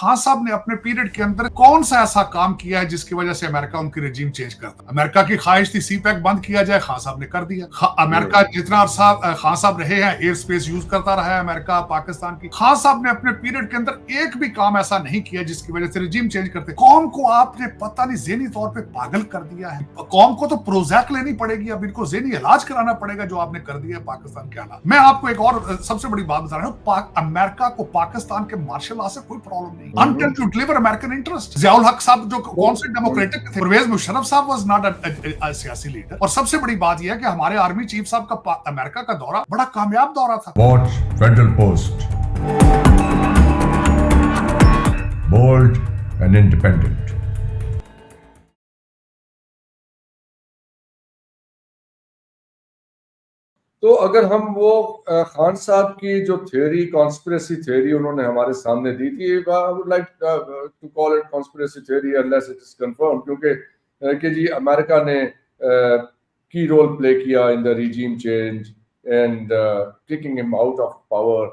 खान साहब ने अपने पीरियड के अंदर कौन सा ऐसा काम किया है जिसकी वजह से अमेरिका उनकी रेजिम चेंज करता? अमेरिका की ख्वाहिश थी सीपैक बंद किया जाए, खान साहब ने कर दिया। अमेरिका जितना अरसा खान साहब रहे हैं एयर स्पेस यूज करता रहा है अमेरिका पाकिस्तान की। खान साहब ने अपने पीरियड के अंदर एक भी काम ऐसा नहीं किया जिसकी वजह से रेजिम चेंज करते। कौम को आपने पता नहीं ज़हनी तौर पे पागल कर दिया है। कौम को तो प्रोजैक लेनी पड़ेगी, अब इनको ज़हनी इलाज कराना पड़ेगा जो आपने कर दिया है पाकिस्तान के हालात। मैं आपको एक और सबसे बड़ी बात बता रहा हूँ, अमेरिका को पाकिस्तान के मार्शल लॉ से कोई प्रॉब्लम नहीं। Until to deliver American interest. Ziaul Haq साहब जो कौन से डेमोक्रेटिक थे, परवेज मुशर्रफ साहब वाज नॉट अ सियासी लीडर। और सबसे बड़ी बात यह है कि हमारे आर्मी चीफ साहब का अमेरिका का दौरा बड़ा कामयाब दौरा था। Watch Federal Post, bold and independent. तो अगर हम वो खान साहब की जो थ्योरी, कॉन्स्पिरेसी थ्योरी उन्होंने हमारे सामने दी थी, I would like to call it conspiracy theory unless it is confirm, क्योंकि कि जी अमेरिका ने की रोल प्ले किया in the regime change and kicking him out of power.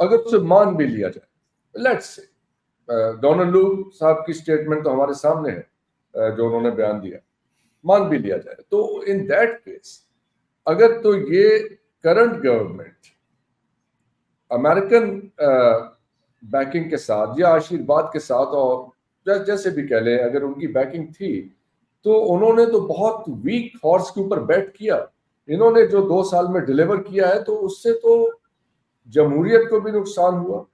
अगर उसे मान भी लिया जाए, लेट्स से डोनाल्ड लू साहब की स्टेटमेंट तो हमारे सामने है जो उन्होंने बयान दिया, मान भी लिया जाए, तो इन दैट केस अगर तो ये करंट गवर्नमेंट अमेरिकन बैकिंग के साथ या आशीर्वाद के साथ, और जैसे भी कह लें, अगर उनकी बैकिंग थी तो उन्होंने तो बहुत वीक हॉर्स के ऊपर बैट किया। इन्होंने जो 2 साल में डिलीवर किया है तो उससे तो जमहूरियत को भी नुकसान हुआ।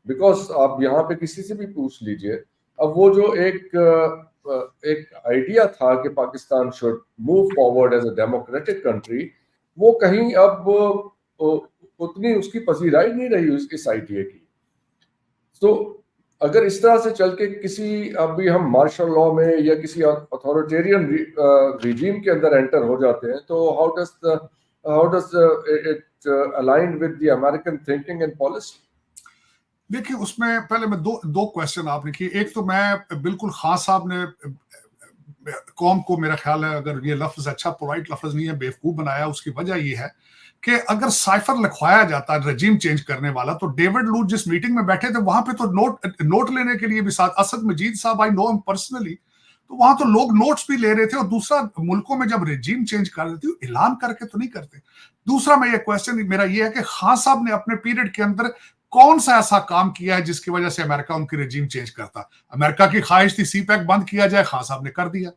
बिकॉज आप यहाँ पे किसी से भी पूछ लीजिए, अब वो जो एक आइडिया था कि Pakistan should move forward as a democratic country, वो कहीं अब उतनी उसकी पजीराई नहीं रही इस आइडिया की। तो अगर इस तरह से चल के किसी, अभी हम मार्शल लॉ में या किसी अथॉरिटेरियन रिजीम के अंदर एंटर हो जाते हैं, तो how does it align with the American thinking and policy? देखिए, उसमें पहले मैं दो क्वेश्चन आपने किए। एक तो मैं बिल्कुल खान साहब ने कौम को, मेरा ख्याल है, अगर ये लफ्ज अच्छा पोलाइट लफ्ज नहीं है, बेवकूफ बनाया। उसकी वजह ये है कि अगर साइफर लिखवाया जाता है रजीम चेंज करने वाला, तो डेविड लूट जिस मीटिंग में बैठे थे वहां पे तो नोट लेने के लिए भी साथ असद मजीद साहब, आई नो हिम पर्सनली, तो वहां तो लोग नोट्स भी ले रहे थे। और दूसरा, मुल्कों में जब रजीम चेंज कर देते हो ऐलान करके तो नहीं करते। दूसरा, मैं ये क्वेश्चन मेरा ये है कि खान साहब ने अपने पीरियड के अंदर कौन सा ऐसा काम किया है जिसकी वजह से अमेरिका उनकी रजीम चेंज करता? अमेरिका की ख्वाहिश थी सीपैक बंद किया जाए, खान साहब ने कर दिया।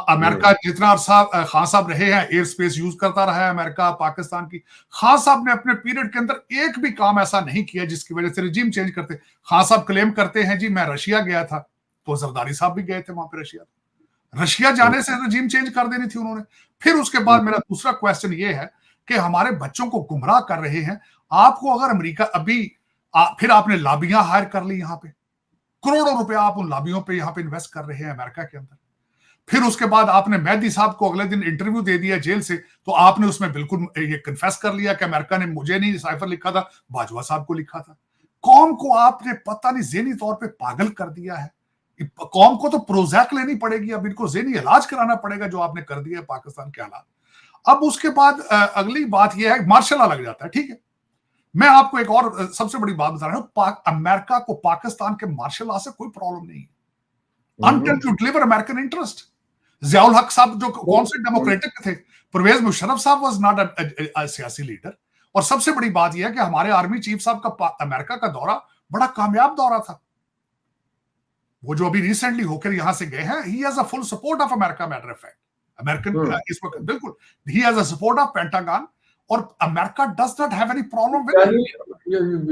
अमेरिका जितना अरसा खान साहब रहे हैं एयर स्पेस यूज करता रहा है अमेरिका पाकिस्तान की। खान साहब ने अपने पीरियड के अंदर एक भी काम ऐसा नहीं किया जिसकी वजह से रजीम चेंज करते। खान साहब क्लेम करते हैं जी मैं रशिया गया था, तो जरदारी साहब भी गए थे वहां पे रशिया जाने से रजीम चेंज कर देनी थी उन्होंने। फिर उसके बाद मेरा दूसरा क्वेश्चन ये है कि हमारे बच्चों को गुमराह कर रहे हैं। आपको अगर अमेरिका अभी फिर आपने लाबियां हायर कर ली, यहाँ पे करोड़ों रुपया आप उन लाबियों पे यहाँ पे इन्वेस्ट कर रहे हैं अमेरिका के अंदर। फिर उसके बाद आपने मेहदी साहब को अगले दिन इंटरव्यू दे दिया जेल से, तो आपने उसमें बिल्कुल ये कन्फेस कर लिया कि अमेरिका ने मुझे नहीं साइफर लिखा था, बाजवा साहब को लिखा था। कौम को आपने पता नहीं ज़हनी तौर पे पागल कर दिया है। कौम को तो प्रोजैक लेनी पड़ेगी, अब इनको ज़हनी इलाज कराना पड़ेगा जो आपने कर दिया है पाकिस्तान के हालात। अब उसके बाद अगली बात यह है, मार्शल लॉ लग जाता है, ठीक है। मैं आपको एक और सबसे बड़ी बात बता रहा हूं, अमेरिका को पाकिस्तान के मार्शल लॉ से कोई प्रॉब्लम नहीं है until to deliver American interest. Ziaul Haq साहब जो कौन से डेमोक्रेटिक थे, परवेज मुशर्रफ साहब वाज नॉट अ सियासी लीडर। और सबसे बड़ी बात यह है कि हमारे आर्मी चीफ साहब का अमेरिका का दौरा बड़ा कामयाब दौरा था। वो जो अभी रिसेंटली होकर यहां से गए हैं, he has a full support of America, matter of fact. American इस वक्त बिल्कुल ही has a support of Pentagon, और America does not have any problem with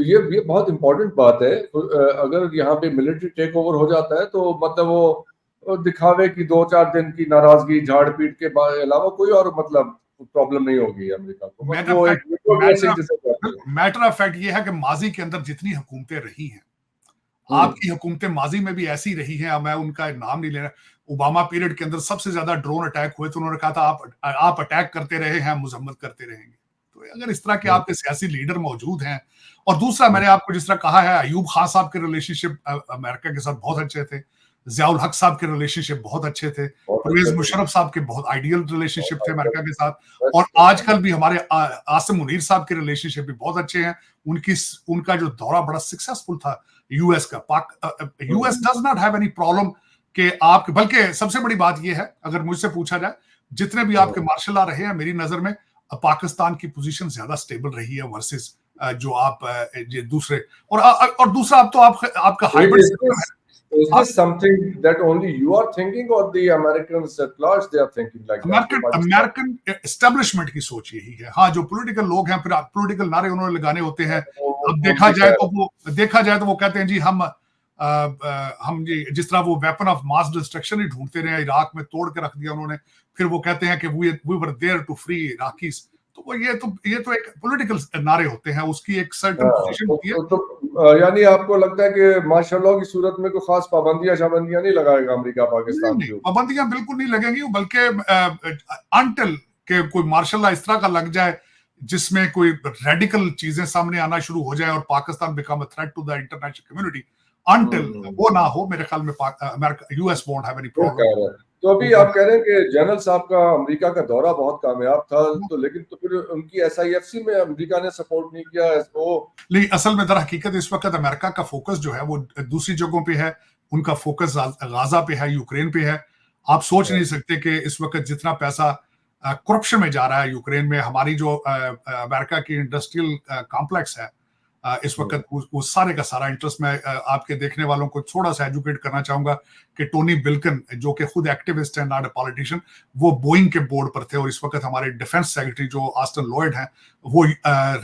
ये बहुत इंपॉर्टेंट बात है। अगर यहाँ पे मिलिट्री टेक ओवर हो जाता है तो मतलब वो दिखावे की 2-4 दिन की नाराजगी, झाड़ पीट के अलावा कोई और मतलब प्रॉब्लम नहीं होगी अमेरिका को। मैटर ऑफ फैक्ट ये है कि माजी के अंदर जितनी हुकूमतें रही हैं, आपकी हुकूमतें माजी में भी ऐसी रही हैं, मैं उनका नाम नहीं ले रहा, ओबामा पीरियड के अंदर सबसे ज्यादा ड्रोन अटैक हुए तो उन्होंने कहा था आप अटैक करते रहे हैं, मुजम्मत करते रहेंगे। तो अगर इस तरह के आपके सियासी लीडर मौजूद हैं, और दूसरा मैंने आपको जिस तरह कहा है, अयूब खान साहब के रिलेशनशिप अमेरिका के साथ बहुत अच्छे थे, ज़ियाउल हक साहब के रिलेशनशिप बहुत अच्छे थे, परवेज मुशर्रफ साहब के बहुत आइडियल रिलेशनशिप थे अमेरिका के साथ, और आजकल भी हमारे आसिम मुनीर साहब के रिलेशनशिप भी बहुत अच्छे हैं। उनका जो दौरा बड़ा सक्सेसफुल था यूएस का। US does not have any problem कि आप, बल्कि सबसे बड़ी बात यह है, अगर मुझसे पूछा जाए, जितने भी आपके मार्शल लॉ रहे हैं, मेरी नजर में पाकिस्तान की पोजीशन ज्यादा स्टेबल रही है वर्सेस जो आप ये दूसरे, और दूसरा अब तो आपका हाइब्रिड सिस्टम है। Is this something that only you are thinking, or the Americans at large they are thinking like that? American establishment की सोच यही है। हाँ, जो पॉलिटिकल लोग हैं, फिर पॉलिटिकल नारे उन्होंने लगाने होते हैं। अब देखा जाए तो वो कहते हैं जी हम जी, जिस तरह वो वेपन ऑफ मास डिस्ट्रक्शन ही ढूंढते रहे, इराक में तोड़ के रख दिया उन्होंने, फिर वो कहते हैं कि we were there to free Iraqis. तो ये तो एक पॉलिटिकल नारे होते हैं, उसकी एक सर्टेन पोजीशन होती है। यानी आपको लगता है कि माशाल्लाह की सूरत में कोई खास पाबंदियां नहीं लगाएगा अमेरिका पाकिस्तान की? पाबंदियां बिल्कुल नहीं लगेंगी, बल्कि अनटिल के कोई मार्शल लॉ इस तरह का लग जाए जिसमें कोई रेडिकल चीजें सामने आना शुरू हो जाए और Pakistan become a threat to the international community, until वो ना हो, मेरे ख्याल में America, US won't have any problem. तो अभी आप कह रहे हैं कि जनरल साहब का अमेरिका का दौरा बहुत कामयाब था, तो लेकिन तो फिर उनकी SIFC में अमेरिका ने सपोर्ट नहीं किया इसको? नहीं, असल में दर हकीकत इस वक्त अमेरिका का फोकस जो है वो दूसरी जगहों पे है। उनका फोकस गाजा पे है, यूक्रेन पे है। आप सोच नहीं सकते कि इस वक्त जितना पैसा करप्शन में जा रहा है यूक्रेन में, हमारी जो अमेरिका की इंडस्ट्रियल कॉम्प्लेक्स है इस वक्त, वो सारे का सारा इंटरेस्ट, मैं आपके देखने वालों को थोड़ा सा एजुकेट करना चाहूंगा कि टोनी बिल्कन, जो कि खुद एक्टिविस्ट है, नॉट अ पॉलिटिशियन, वो बोइंग के बोर्ड पर थे, और इस वक्त हमारे डिफेंस सेक्रेटरी जो ऑस्टिन लॉयड हैं, वो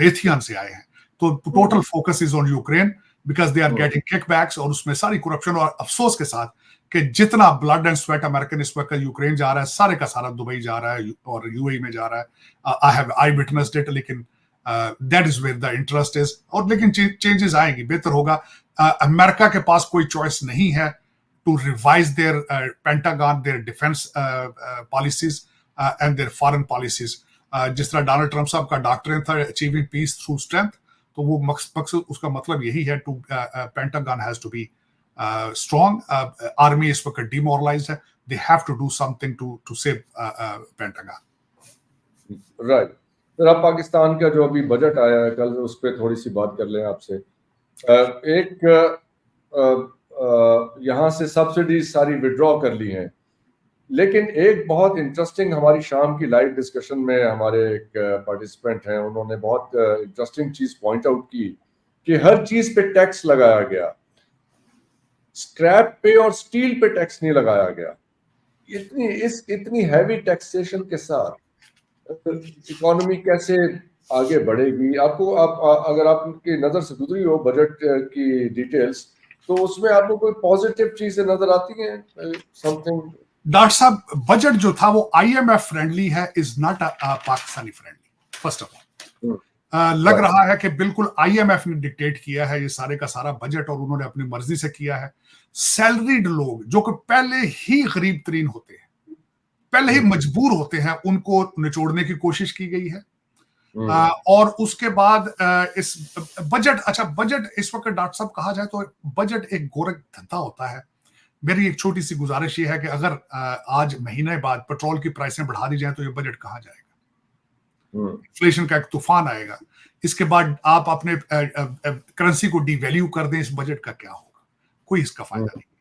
रेथियन से आए हैं। तो total focus is on Ukraine because they are getting kickbacks, और उसमें सारी करप्शन, और अफसोस के साथ कि जितना ब्लड एंड स्वेट अमेरिकन इस वक्त यूक्रेन जा रहा है, सारे का सारा दुबई जा रहा है और UAE में जा रहा है। आई हैव विटनेस्ड इट, लेकिन that is where the interest is. और लेकिन चेंजेस आएंगी, बेहतर होगा। अमेरिका के पास कोई चॉइस नहीं है to revise their Pentagon, their defence policies and their foreign policies. जिस तरह डोनाल्ड ट्रंप साहब का डॉक्ट्रिन था, अचीविंग पीस थ्रू स्ट्रेंथ, तो वो मकसद, उसका मतलब यही है, to Pentagon has to be strong. Army इस वक्त डिमोरलाइज्ड है, they have to do something to save Pentagon. Right. फिर अब पाकिस्तान का जो अभी बजट आया है कल, उस पर थोड़ी सी बात कर लें आपसे। यहाँ से सब्सिडीज सारी विड्रॉ कर ली हैं, लेकिन एक बहुत इंटरेस्टिंग, हमारी शाम की लाइव डिस्कशन में हमारे एक पार्टिसिपेंट हैं, उन्होंने बहुत इंटरेस्टिंग चीज पॉइंट आउट की कि हर चीज पे टैक्स लगाया गया, स्क्रैप पे और स्टील पे टैक्स नहीं लगाया गया। इतनी हैवी टैक्सेशन के साथ इकोनॉमी कैसे आगे बढ़ेगी? आपको अगर आपकी नजर से गुजरी हो बजट की डिटेल्स, तो उसमें आपको कोई पॉजिटिव चीजें नजर आती हैं? समथिंग? डॉक्टर साहब, बजट जो था वो IMF फ्रेंडली है, is not Pakistani friendly, first of all. लग रहा है कि बिल्कुल IMF ने डिक्टेट किया है ये सारे का सारा बजट, और उन्होंने अपनी मर्जी से किया है। सैलरीड लोग जो कि पहले ही गरीब तरीन होते हैं, पहले ही मजबूर होते हैं, उनको निचोड़ने की कोशिश की गई है। और उसके बाद इस बजट इस वक्त डॉक्टर साहब कहा जाए तो बजट एक गोरख धंधा होता है। मेरी एक छोटी सी गुजारिश ये है कि अगर आज महीने बाद पेट्रोल की प्राइसें बढ़ा दी जाए तो ये बजट कहाँ जाएगा? इन्फ्लेशन का एक तूफान आएगा। इसके बाद आप अपने करेंसी को डिवैल्यू कर दें, इस बजट का क्या होगा? कोई इसका फायदा नहीं।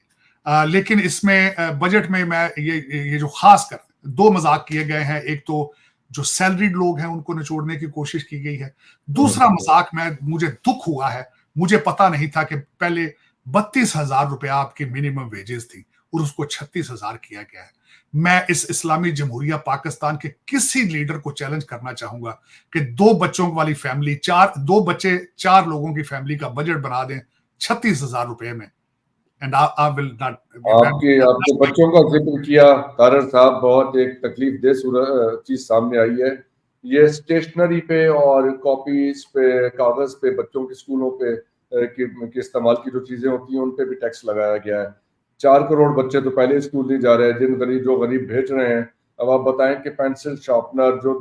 लेकिन इसमें बजट में मैं ये जो खास कर दो मजाक किए गए हैं, एक तो जो सैलरीड लोग हैं उनको निचोड़ने की कोशिश की गई है, दूसरा मजाक में मुझे दुख हुआ है, मुझे पता नहीं था कि पहले 32,000 रुपया आपकी मिनिमम वेजेस थी और उसको 36,000 किया गया है। मैं इस इस्लामी जमहूरिया पाकिस्तान के किसी लीडर को चैलेंज करना चाहूंगा कि 2 बच्चों वाली फैमिली, 4 लोगों की फैमिली का बजट बना दें 36,000 रुपए में। And I will not. आपके बच्चों का जिक्र किया तारर साहब, बहुत एक तकलीफ दे चीज सामने आई है। ये स्टेशनरी पे और कॉपीज पे, कागज पे, बच्चों के स्कूलों पे के इस्तेमाल की जो चीजें होती हैं उन पे भी टैक्स लगाया गया है। 4 करोड़ बच्चे तो पहले स्कूल नहीं जा रहे हैं, जो गरीब भेज रहे हैं। अब आप बताएं कि पेंसिल शार्पनर जो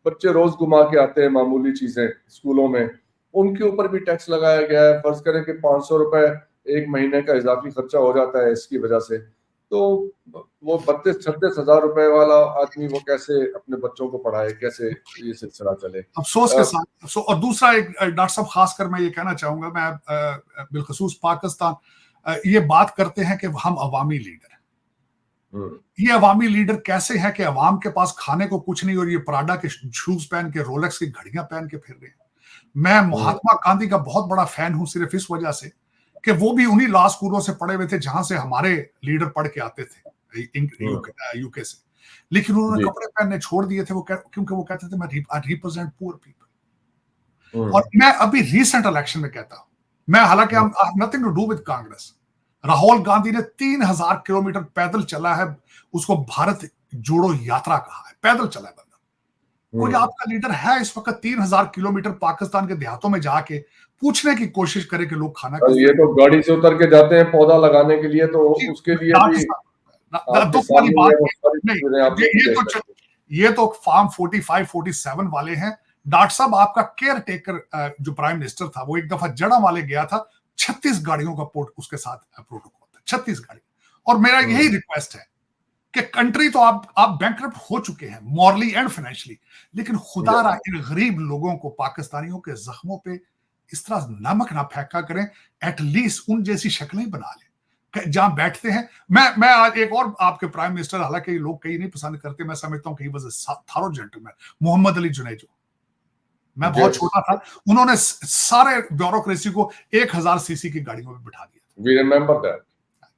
बच्चे रोज घुमा के आते हैं, मामूली चीजें स्कूलों में, उनके ऊपर भी टैक्स लगाया गया है। फर्ज करें कि 500 रुपए एक महीने का इजाफी खर्चा हो जाता है इसकी वजह से, तो वो 32-36 हजार रुपए वाला आदमी वो कैसे अपने बच्चों को पढ़ाए, कैसे ये सिलसिला चले। अफसोस के साथ। और दूसरा एक डॉक्टर साहब खासकर मैं ये कहना चाहूंगा, मैं बिलखसूस पाकिस्तान ये बात करते हैं कि हम अवामी लीडर हैं। ये अवामी लीडर कैसे है कि अवाम के पास खाने को कुछ नहीं और ये प्राडा के शूज पहन के, रोलेक्स की घड़ियां पहन के फिर रहे हैं। मैं महात्मा गांधी का बहुत बड़ा फैन हूं सिर्फ इस वजह से कि वो भी उन्हीं लॉ स्कूलों से पढ़े हुए थे जहां से हमारे लीडर पढ़ के आते थे यूके से, लेकिन उन्होंने कपड़े पहनने छोड़ दिए थे क्योंकि वो कहते थे मैं रिप्रेजेंट पुअर पीपल। और मैं अभी रिसेंट इलेक्शन में कहता हूं, मैं हालांकि nothing to do with Congress, Rahul Gandhi ने 3000 किलोमीटर पैदल चला है, उसको भारत जोड़ो यात्रा कहा है, पैदल चला है बंदा। कोई आपका लीडर है इस वक्त 3000 किलोमीटर पाकिस्तान के देहातों में जाके पूछने की कोशिश करे कि लोग खाना खाते हैं? ये तो गाड़ी से उतर के जाते हैं पौधा लगाने के लिए, तो उसके लिए भी दुख वाली बात नहीं। ये तो फार्म 45-47 वाले हैं। डॉक्टर साहब आपका केयर टेकर जो प्राइम मिनिस्टर था वो एक दफा जड़ा वाले गया था, 36 गाड़ियों का उसके साथ प्रोटोकॉल था, 36 गाड़ी। और मेरा यही रिक्वेस्ट है कि कंट्री तो आप बैंकरप्ट हो चुके हैं मॉरली एंड फाइनेंशियली, लेकिन खुदा इन गरीब लोगों को, पाकिस्तानियों के जख्मों पे इस तरह नमक ना फेंका करें, एटलीस्ट उन जैसी शक्लें बना लें जहां बैठते हैं। मैं आज एक और आपके प्राइम मिनिस्टर, हालांकि लोग कई नहीं पसंद करते, मैं समझता हूं कि थारो जेंटलमैन, मोहम्मद अली जुनेजो। मैं बहुत छोटा था, उन्होंने सारे ब्यूरोक्रेसी को 1000 सीसी की गाड़ियों में बिठा दिया। We remember that.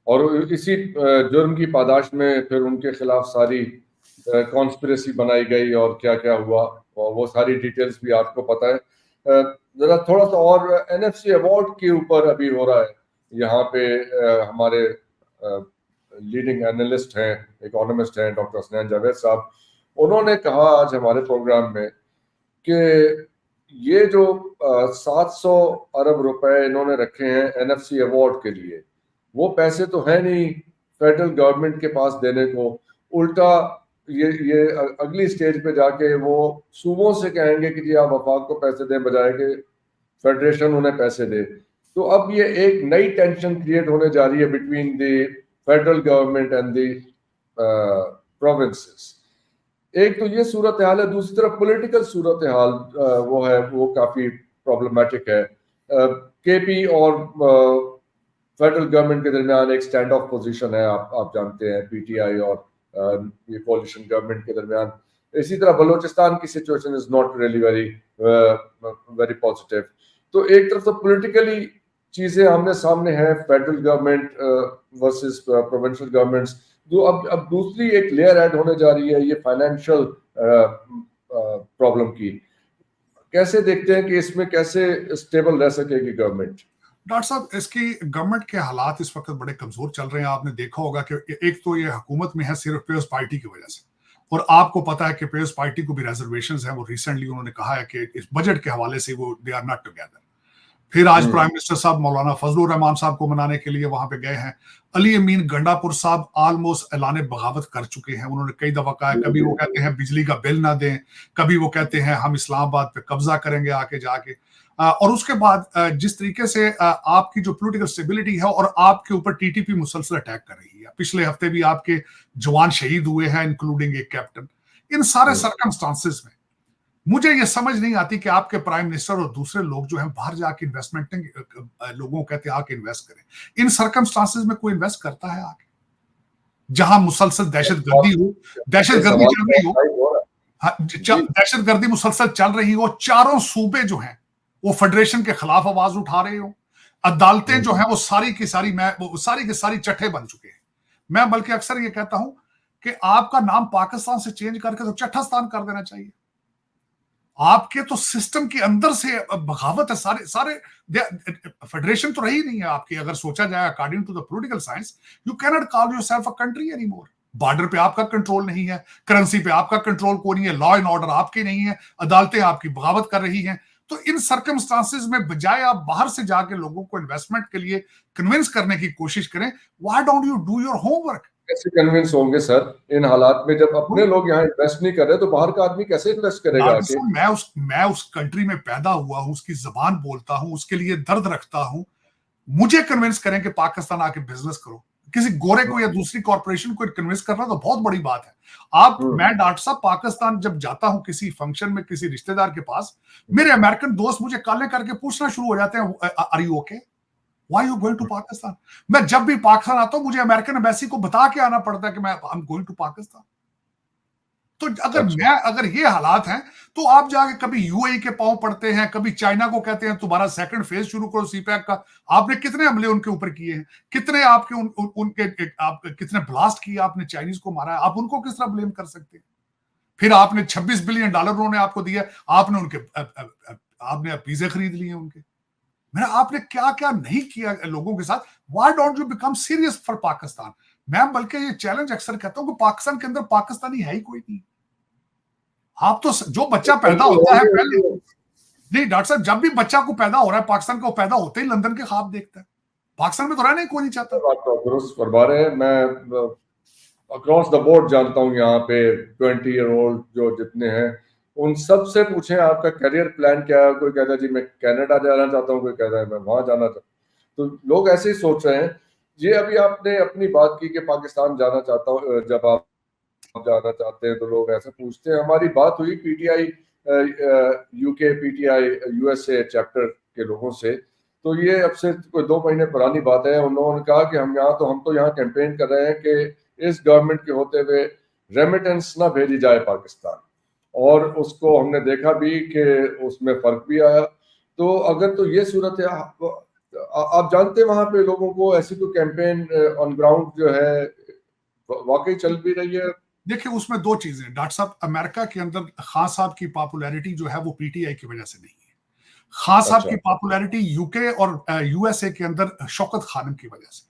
और इसी जुर्म की पादाश में फिर उनके खिलाफ सारी कॉन्स्पिरेसी बनाई गई और क्या क्या हुआ, और वो सारी डिटेल्स भी आपको पता है। जरा थोड़ा सा और एनएफसी अवार्ड के ऊपर अभी हो रहा है, यहाँ पे हमारे लीडिंग एनालिस्ट हैं, इकोनॉमिस्ट हैं, डॉक्टर हसनैन जावेद साहब, उन्होंने कहा आज हमारे प्रोग्राम में कि ये जो 700 अरब रुपए इन्होंने रखे हैं एनएफसी अवार्ड के लिए, वो पैसे तो है नहीं फेडरल गवर्नमेंट के पास देने को, उल्टा ये अगली स्टेज पे जाके वो सूबों से कहेंगे कि जी आप वफाक को पैसे दें बजाय के फेडरेशन उन्हें पैसे दे। तो अब ये एक नई टेंशन क्रिएट होने जा रही है between the federal government and the provinces. एक तो ये सूरत हाल है, दूसरी तरफ पॉलिटिकल सूरत हाल वो है, वो काफी प्रॉब्लमैटिक है। केपी और फेडरल गवर्नमेंट के दरमियान एक स्टैंड ऑफ पोजीशन है, आप जानते हैं, पीटीआई और ये कोalition गवर्नमेंट के दरमियान। इसी तरह बलूचिस्तान की situation is not really very positive. तो एक तरफ तो पॉलिटिकली चीजें आमने सामने है, federal government versus provincial governments. जो अब दूसरी एक लेयर ऐड होने जा रही है ये फाइनेंशियल प्रॉब्लम की। कैसे देखते हैं कि इसमें कैसे स्टेबल रह सकेगी गवर्नमेंट? डॉक्टर साहब, इसकी गवर्नमेंट के हालात इस वक्त बड़े कमजोर चल रहे हैं। आपने देखा होगा कि एक तो ये हुकूमत में है सिर्फ पीपल्स पार्टी की वजह से, और आपको पता है कि पीपल्स पार्टी को भी रिजर्वेशंस हैं। वो रिसेंटली उन्होंने कहा है कि इस बजट के हवाले से वो दे आर नॉट टुगेदर। फिर आज प्राइम मिनिस्टर साहब मौलाना फजलुर रहमान साहब को मनाने के लिए वहां पे गए हैं। अली अमीन गंडापुर साहब ऑलमोस्ट ऐलान बगावत कर चुके हैं। उन्होंने कई दफा कहा है, कभी वो कहते हैं बिजली का बिल ना दें, कभी वो कहते हैं हम इस्लामाबाद पे कब्जा करेंगे आके जाके। और उसके बाद जिस तरीके से आपकी जो पॉलिटिकल स्टेबिलिटी है और आपके ऊपर टीटीपी मुसलसल अटैक कर रही है। पिछले हफ्ते भी आपके जवान शहीद हुए हैं, इंक्लूडिंग एक कैप्टन। इन सारे सर्कमस्टांसेस में मुझे ये समझ नहीं आती कि आपके प्राइम मिनिस्टर और दूसरे लोग जो हैं बाहर जाके इन्वेस्टमेंट, लोगों कहते हैं आके इन्वेस्ट करें। इन सर्कमस्टांसेस में कोई इन्वेस्ट करता है आके, जहां मुसलसल दहशतगर्दी हो, दहशतगर्दी चल रही हो, दहशतगर्दी मुसलसल चल रही हो, चारों सूबे जो हैं वो फेडरेशन के खिलाफ आवाज उठा रहे हो, अदालतें जो हैं वो सारी की सारी चट्टे बन चुके हैं। मैं बल्कि अक्सर ये कहता हूं कि आपका नाम पाकिस्तान से चेंज करके तो चट्टास्तान कर देना चाहिए। आपके तो सिस्टम के अंदर से बगावत है, सारे फेडरेशन तो रही नहीं है आपकी। अगर सोचा जाए according to the political science, you can not call yourself a country any more. Border पे आपका कंट्रोल नहीं है, करेंसी पे आपका कंट्रोल कोई नहीं है, लॉ एंड ऑर्डर आपके नहीं है, अदालतें आपकी बगावत कर रही हैं। तो इन सर्कमस्टांसेस में बजाय आप बाहर से जाके लोगों को इन्वेस्टमेंट के लिए कन्विंस करने की कोशिश करें, why don't you do your homework? कैसे कन्विंस होंगे सर इन हालात में, जब अपने लोग यहाँ इन्वेस्ट नहीं कर रहे तो बाहर का आदमी कैसे इन्वेस्ट करेगा आके? मैं उस कंट्री में पैदा हुआ हूं, उसकी जबान बोलता हूं, उसके लिए दर्द रखता हूं। मुझे कन्विंस करें कि पाकिस्तान आके बिजनेस करो, किसी गोरे को या दूसरी कॉर्पोरेशन को कन्विंस करना तो बहुत बड़ी बात है। मैं डॉक्टर साहब पाकिस्तान जब जाता हूं किसी फंक्शन में किसी रिश्तेदार के पास, मेरे अमेरिकन दोस्त मुझे काले करके पूछना शुरू हो जाते हैं, are you okay, why you going to Pakistan. मैं जब भी पाकिस्तान आता हूं मुझे अमेरिकन एम्बेसी को बता के आना पड़ता है कि मैं I am going to Pakistan. तो अगर ये हालात हैं तो आप जाके कभी यूएई के पांव पड़ते हैं, कभी चाइना को कहते हैं तुम्हारा सेकंड फेज शुरू करो सीपैक का। आपने कितने हमले उनके ऊपर किए हैं, कितने आपके उनके कितने ब्लास्ट किए आपने, चाइनीज को मारा है, आप उनको किस तरह ब्लेम कर सकते हैं। फिर आपने $26 बिलियन उन्होंने आपको दिया, आपने उनके आपने वीजे खरीद लिए उनके। मैंने आपने क्या क्या नहीं किया लोगों के साथ। Why don't you become serious for Pakistan. मैं बल्कि ये चैलेंज अक्सर कहता हूं कि पाकिस्तान के अंदर पाकिस्तानी है ही कोई नहीं। आप तो जो बच्चा पैदा होता है पहले नहीं डॉक्टर साहब, जब भी बच्चा को पैदा हो रहा है पाकिस्तान का, पैदा होते ही लंदन के ख्वाब देखता है। पाकिस्तान में तो रहना ही कोई नहीं चाहता। बात तो दुरुस्त फरमा रहे हैं। मैं अक्रॉस द बोर्ड जानता हूँ यहाँ पे 20 ईयर ओल्ड जो जितने हैं उन सब से पूछें आपका करियर प्लान क्या है। कोई कहता है जी मैं कनाडा जाना चाहता हूँ, कोई कहता है मैं वहां जाना चाहता हूँ। तो लोग ऐसे ही सोच रहे हैं। ये अभी आपने अपनी बात की कि पाकिस्तान जाना चाहता हूँ, जब आप जाना चाहते हैं तो लोग ऐसे पूछते हैं। हमारी बात हुई PTI UK PTI USA chapter के लोगों से, तो ये अब से कोई 2 महीने पुरानी बात है। उन्होंने कहा कि हम तो यहाँ कैंपेन कर रहे हैं कि इस गवर्नमेंट के होते हुए रेमिटेंस ना भेजी जाए पाकिस्तान, और उसको हमने देखा भी कि उसमें फर्क भी आया। तो अगर तो ये सूरत है, आप जानते हैं वहां पे लोगों को ऐसी कोई कैंपेन ऑन ग्राउंड जो है वाकई चल भी रही है। देखिए उसमें 2 चीजें डॉक्टर साहब, अमेरिका के अंदर खान साहब की पॉपुलैरिटी जो है वो पीटीआई की वजह से नहीं है। खान साहब की पॉपुलैरिटी यूके और यूएसए के अंदर शौकत खानम की वजह से।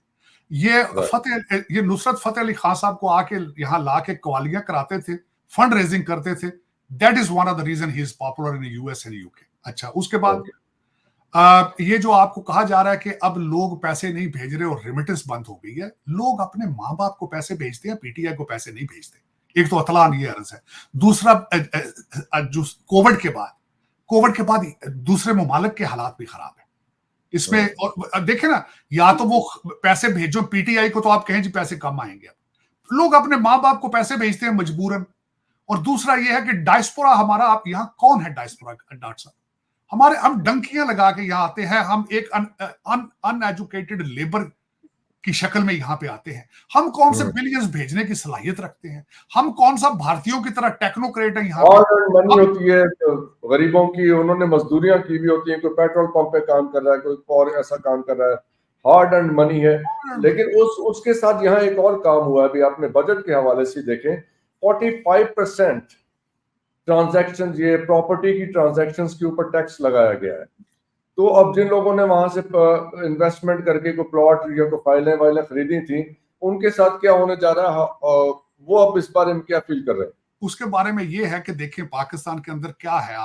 ये नुसरत फतेह अली खान साहब को आके यहाँ ला के कवालियां कराते थे, फंड रेजिंग करते थे। That is one of the reason he is popular in US and UK. अच्छा, उसके बाद ये जो आपको कहा जा रहा है कि अब लोग पैसे नहीं भेज रहे और रेमिटेंस बंद हो गई है, लोग अपने माँ बाप को पैसे भेजते हैं, पीटीआई को पैसे नहीं भेजते। एक तो अतलान ये अर्ज है। दूसरा, जो कोविड के बाद दूसरे ममालिक के हालात भी खराब है इसमें। और देखे ना, या तो वो पैसे भेजो पीटीआई को तो आप कहें जी पैसे कम आएंगे, अब लोग अपने माँ बाप को पैसे भेजते हैं मजबूरन। और दूसरा ये है कि डायस्पोरा हमारा, आप यहाँ कौन है डायस्पोरा डॉक्टर साहब? हम डंकियां लगा के यहाँ आते हैं, हम एक अनएजुकेटेड लेबर की शक्ल में यहाँ पे आते हैं। हम कौन से बिलियंस भेजने की सलाहियत रखते हैं? हम कौन सा भारतीयों की तरह टेक्नोक्रेट है यहाँ पे? मनी होती है तो गरीबों की, उन्होंने मजदूरियां की भी होती हैं, कोई पेट्रोल पंप पे काम कर रहा है, कोई और ऐसा काम कर रहा है, हार्ड एंड मनी है। लेकिन उसके साथ यहाँ एक और काम हुआ है, अभी आपने बजट के हवाले से देखें, 45% ट्रांजैक्शन, ये प्रॉपर्टी की ट्रांजैक्शंस के ऊपर टैक्स लगाया गया है। तो अब जिन लोगों ने वहां से इन्वेस्टमेंट करके कोई प्लॉट या कोई फाइलें खरीदी थी, उनके साथ क्या होने जा रहा है, वो अब इस बारे में क्या फील कर रहे हैं? उसके बारे में ये है कि देखिए पाकिस्तान के अंदर क्या है,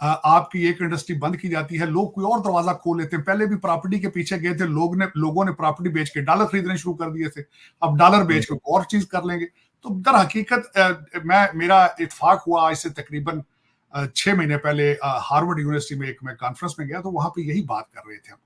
आपकी एक इंडस्ट्री बंद की जाती है, लोग कोई और दरवाजा खोल लेते हैं। पहले भी प्रॉपर्टी के पीछे गए थे, लोगों ने प्रॉपर्टी बेच के डॉलर खरीदने शुरू कर दिए थे, अब डॉलर बेच के और चीज कर लेंगे। तो दर हकीकत मेरा इत्तेफाक हुआ इससे तकरीबन 6 महीने पहले हार्वर्ड यूनिवर्सिटी में मैं कॉन्फ्रेंस में गया, तो वहां पे यही बात कर रहे थे हम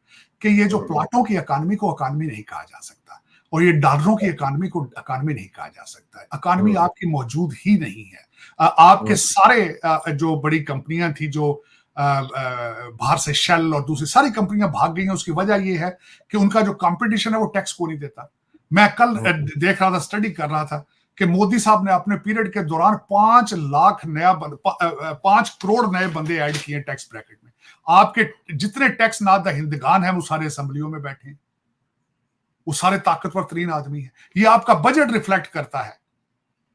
कि ये जो प्लाटों की इकानमी को इकानमी नहीं कहा जा सकता, और ये डॉलरों की इकानमी को इकानमी नहीं कहा जा सकता। इकानमी आपकी मौजूद ही नहीं है। आपके सारे जो बड़ी कंपनियां थी, जो बाहर से शेल और दूसरी सारी कंपनियां भाग गई हैं, उसकी वजह ये है कि उनका जो कंपटीशन है वो टैक्स को नहीं देता। मैं कल देख रहा था, स्टडी कर रहा था कि मोदी साहब ने अपने पीरियड के दौरान 5 करोड़ नए बंदे ऐड किए टैक्स ब्रैकेट में। आपके जितने टैक्स नादहिंदगान हैं वो सारे असेंबलियों में बैठे हैं, वो सारे ताकतवर तरीन आदमी हैं। ये आपका बजट रिफ्लेक्ट करता है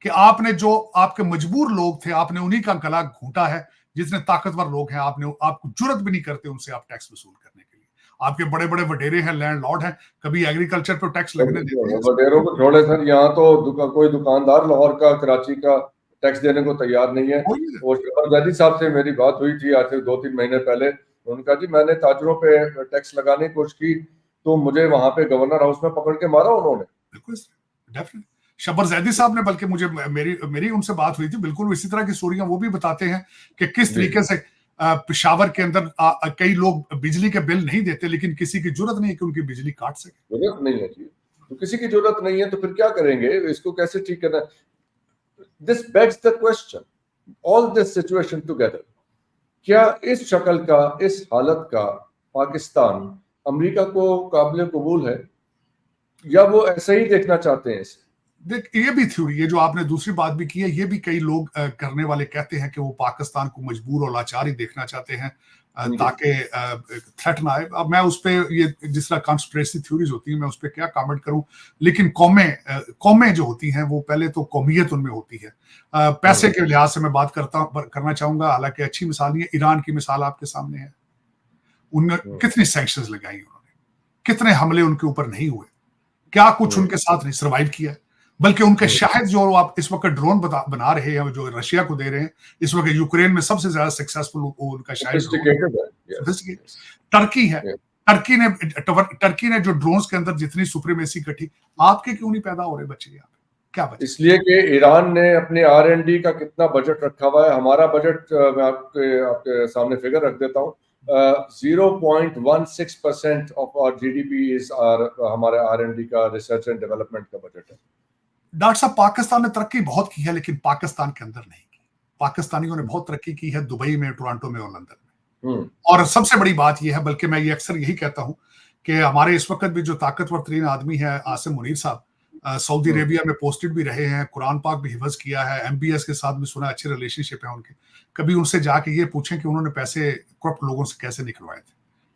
कि आपने जो आपके मजबूर लोग थे, आपने उन्हीं का गला घूंटा है। जितने ताकतवर लोग हैं, आपको जुर्रत भी नहीं करते उनसे आप टैक्स वसूल करने के लिए। आपके बड़े बड़े वडेरे हैं, लैंडलॉर्ड हैं, कभी एग्रीकल्चर पर टैक्स लगने देते हैं? वडेरों को छोड़े सर, यहाँ तो कोई दुकानदार लाहौर का, कराची का टैक्स देने को तैयार नहीं है। वो शबर जैदी साहब से मेरी बात हुई थी आज से 2-3 महीने पहले। उन्होंने कहा जी मैंने ताजरों पे टैक्स लगाने की कोशिश की तो मुझे वहां पे गवर्नर हाउस में पकड़ के मारा उन्होंने। बिल्कुल डेफिनेटली। शबर जैदी साहब ने, बल्कि मुझे मेरी उनसे बात हुई थी, बिल्कुल इसी तरह की स्टोरियां वो भी बताते हैं कि किस तरीके से पेशावर के अंदर कई लोग बिजली के बिल नहीं देते, लेकिन किसी की जरूरत नहीं है कि उनकी बिजली काट सके। जरूरत नहीं है जी। तो किसी की जरूरत नहीं है तो फिर क्या करेंगे, इसको कैसे ठीक करना? This bags the question, all this situation together, क्या इस शक्ल का, इस हालत का पाकिस्तान अमेरिका को काबिल कबूल है, या वो ऐसे ही देखना चाहते हैं इसे? देख, ये भी थ्योरी है, जो आपने दूसरी बात भी की है, ये भी कई लोग करने वाले कहते हैं कि वो पाकिस्तान को मजबूर और लाचार ही देखना चाहते हैं ताकि थ्रेट ना आए। अब मैं उस पर, ये जिस तरह कॉन्स्पिरेसी थ्योरीज होती हैं, मैं उस पर क्या कमेंट करूं, लेकिन कौमें जो होती हैं वो पहले तो कौमियत उनमें होती है। पैसे के लिहाज से मैं बात करना चाहूंगा, हालांकि अच्छी मिसाल नहीं है, ईरान की मिसाल आपके सामने है। उनने कितनी सैंक्शंस लगाई उन्होंने, कितने हमले उनके ऊपर नहीं हुए, क्या कुछ उनके साथ नहीं सर्वाइव किया, बल्कि उनके शायद जो आप इस वक्त ड्रोन बना रहे हैं जो रशिया को दे रहे हैं, इस वक्त यूक्रेन में सबसे ज्यादा सक्सेसफुल उनका शायद टर्की है। टर्की ने जो ड्रोन्स के अंदर जितनी सुप्रीमेसी कटी, आपके क्यों नहीं पैदा हो रहे बच्चे यहाँ पे? क्या बच्चे? इसलिए कि ईरान ने अपने R&D का कितना बजट रखा हुआ है। हमारा बजट मैं आपके सामने फिगर रख देता हूँ, 0.16% ऑफ आवर GDP इज हमारे R&D का, रिसर्च एंड डेवलपमेंट का बजट है। डॉक्टर साहब, पाकिस्तान ने तरक्की बहुत की है, लेकिन पाकिस्तान के अंदर नहीं की। पाकिस्तानियों ने बहुत तरक्की की है दुबई में, टोरंटो में और लंदन में। और सबसे बड़ी बात यह है, बल्कि मैं ये अक्सर यही कहता हूं कि हमारे इस वक्त भी जो ताकतवर तरीन आदमी है आसिम मुनीर साहब, सऊदी अरेबिया में पोस्टेड भी रहे हैं, कुरान पाक भी हिफ्ज किया है, MBS के साथ भी सुना अच्छे रिलेशनशिप है उनके। कभी उनसे जाके ये पूछें कि उन्होंने पैसे करप्ट लोगों से कैसे निकलवाए थे,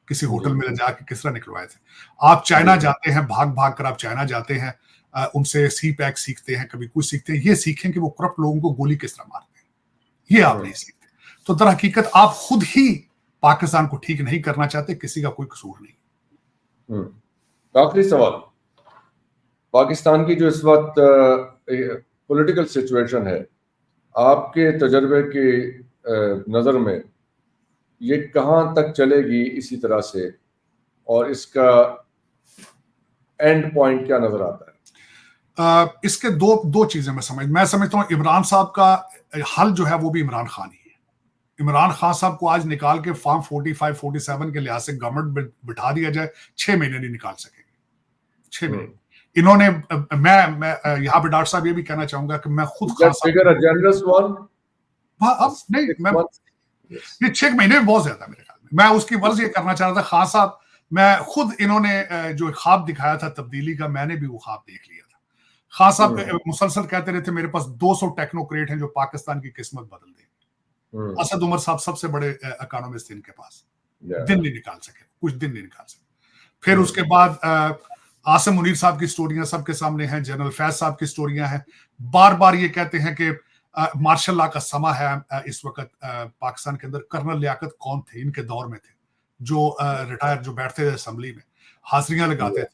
किसी होटल में जाके किस तरह निकलवाए थे। आप चाइना जाते हैं, भाग भाग कर आप चाइना जाते हैं, उनसे CPAC सीखते हैं, कभी कुछ सीखते हैं, ये सीखें कि वो करप्ट लोगों को गोली किस तरह मारते हैं, ये आप नहीं सीखते। तो दर हकीकत आप खुद ही पाकिस्तान को ठीक नहीं करना चाहते, किसी का कोई कसूर नहीं। आखिरी सवाल, पाकिस्तान की जो इस वक्त पॉलिटिकल सिचुएशन है, आपके तजर्बे की नजर में ये कहां तक चलेगी इसी तरह से, और इसका एंड पॉइंट क्या नजर आता है? इसके दो चीजें मैं समझता हूँ। इमरान साहब का हल जो है वो भी इमरान खान ही है। इमरान खान साहब को आज निकाल के फॉर्म 45-47 के लिहाज से गवर्नमेंट बिठा दिया जाए, 6 महीने नहीं निकाल सकेंगे, 6 महीने। इन्होंने मैं यहाँ पे डॉक्टर साहब ये भी कहना चाहूंगा कि मैं खुद नहीं, ये 6 महीने में बहुत ज्यादा मेरे ख्याल में। मैं उसकी वर्ज ये करना चाह रहा था, खान साहब, मैं खुद, इन्होंने जो ख्वाब दिखाया था तब्दीली का, मैंने भी वो ख्वाब देख लिया था। खान साहब मुसलसल कहते रहते मेरे पास 200 टेक्नोक्रेट हैं जो पाकिस्तान की किस्मत बदल देंगे। असद उमर साहब सबसे बड़े इकोनॉमिस्ट थे, इनके पास दिन नहीं निकाल सके, कुछ दिन नहीं निकाल सके। फिर उसके बाद आसिम मुनीर साहब की स्टोरियां सबके सामने हैं, जनरल फैज साहब की स्टोरियां हैं। बार बार ये कहते हैं कि मार्शल लॉ का समा है इस वक्त पाकिस्तान के अंदर। कर्नल लियाकत कौन थे इनके दौर में थे, जो रिटायर, जो बैठते थे असेंबली में, हाजिरियां लगाते थे।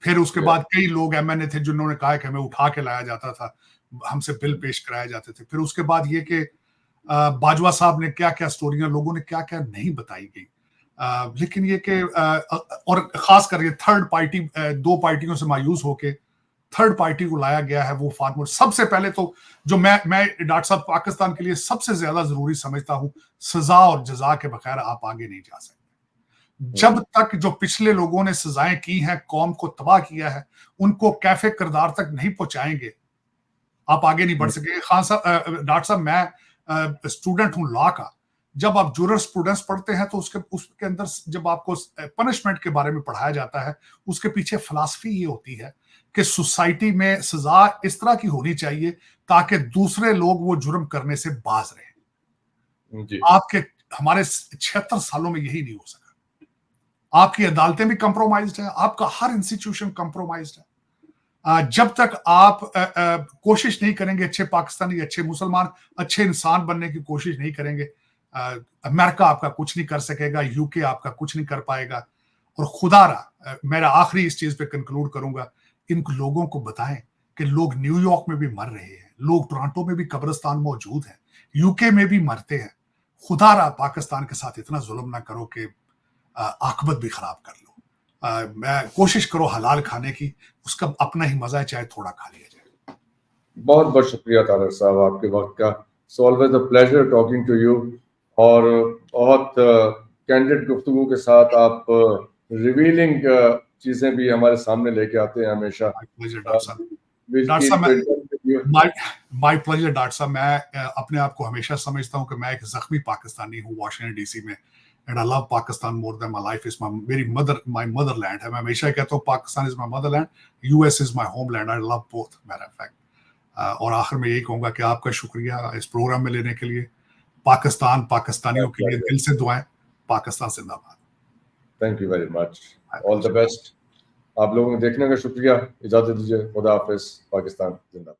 फिर उसके बाद कई लोग MNA थे जिन्होंने कहा कि हमें उठा के लाया जाता था, हमसे बिल पेश कराए जाते थे। फिर उसके बाद ये कि बाजवा साहब ने क्या क्या स्टोरियां, लोगों ने क्या क्या नहीं बताई गई। लेकिन ये कि और खास करके थर्ड पार्टी, 2 पार्टियों से मायूस होके थर्ड पार्टी को लाया गया है, वो फार्मूला। सबसे पहले तो जो मैं डॉक्टर साहब पाकिस्तान के लिए सबसे ज्यादा जरूरी समझता हूं, सजा और जजा के बगैर आप आगे नहीं जा सकते। जब तक जो पिछले लोगों ने सजाएं की हैं, कौम को तबाह किया है, उनको कैफे किरदार तक नहीं पहुंचाएंगे, आप आगे नहीं बढ़ सकेंगे। खान साहब, डॉक्टर साहब, मैं स्टूडेंट हूं लॉ का। जब आप जुरिस्प्रूडेंस पढ़ते हैं तो उसके अंदर जब आपको पनिशमेंट के बारे में पढ़ाया जाता है, उसके पीछे फिलॉसफी ये होती है कि सोसाइटी में सजा इस तरह की होनी चाहिए ताकि दूसरे लोग वो जुर्म करने से बाज रहे। आपके हमारे 76 सालों में यही नहीं हो सका। आपकी अदालतें भी कंप्रोमाइज्ड है, आपका हर इंस्टीट्यूशन कंप्रोमाइज्ड है। जब तक आप कोशिश नहीं करेंगे, अच्छे पाकिस्तानी, अच्छे मुसलमान, अच्छे इंसान बनने की कोशिश नहीं करेंगे, अमेरिका आपका कुछ नहीं कर सकेगा, UK आपका कुछ नहीं कर पाएगा। और खुदारा, मेरा आखिरी इस चीज पे कंक्लूड करूंगा, इन लोगों को बताएं कि लोग न्यूयॉर्क में भी मर रहे हैं, लोग टोरंटो में भी कब्रिस्तान मौजूद है, UK में भी मरते हैं। खुदारा पाकिस्तान के साथ इतना जुल्म ना करो कि आकबत भी खराब कर लो। मैं कोशिश करो हलाल खाने की, उसका अपना ही मजा है, चाहे थोड़ा खा लिया जाए। बहुत बहुत शुक्रिया तारक साहब आपके वक्त का। It's always a pleasure talking to you, और बहुत कैंडिड गुफ्तगू के साथ आप रिवीलिंग चीजें भी हमारे सामने लेके आते हैं हमेशा। डॉक्टर साहब, We'll डॉक्टर keep साहब, मैं in touch with you. My pleasure doctor साहब। मैं अपने आप को हमेशा समझता हूँ कि मैं एक जख्मी पाकिस्तानी हूँ वाशिंगटन डीसी में, and I love Pakistan more than my life is my Motherland है। मैं हमेशा कहता हूँ Pakistan is my Motherland, US is my homeland. I love both matter of fact. और आखिर में यही कहूंगा कि आपका शुक्रिया इस प्रोग्राम में लेने के लिए। पाकिस्तान, पाकिस्तानियों के लिए दिल से दुआएं। पाकिस्तान जिंदाबाद। Thank you very much, all the best. आप लोगों ने देखने का शुक्रिया। इजाजत दीजिए, खुदा हाफिज, पाकिस्तान जिंदाबाद।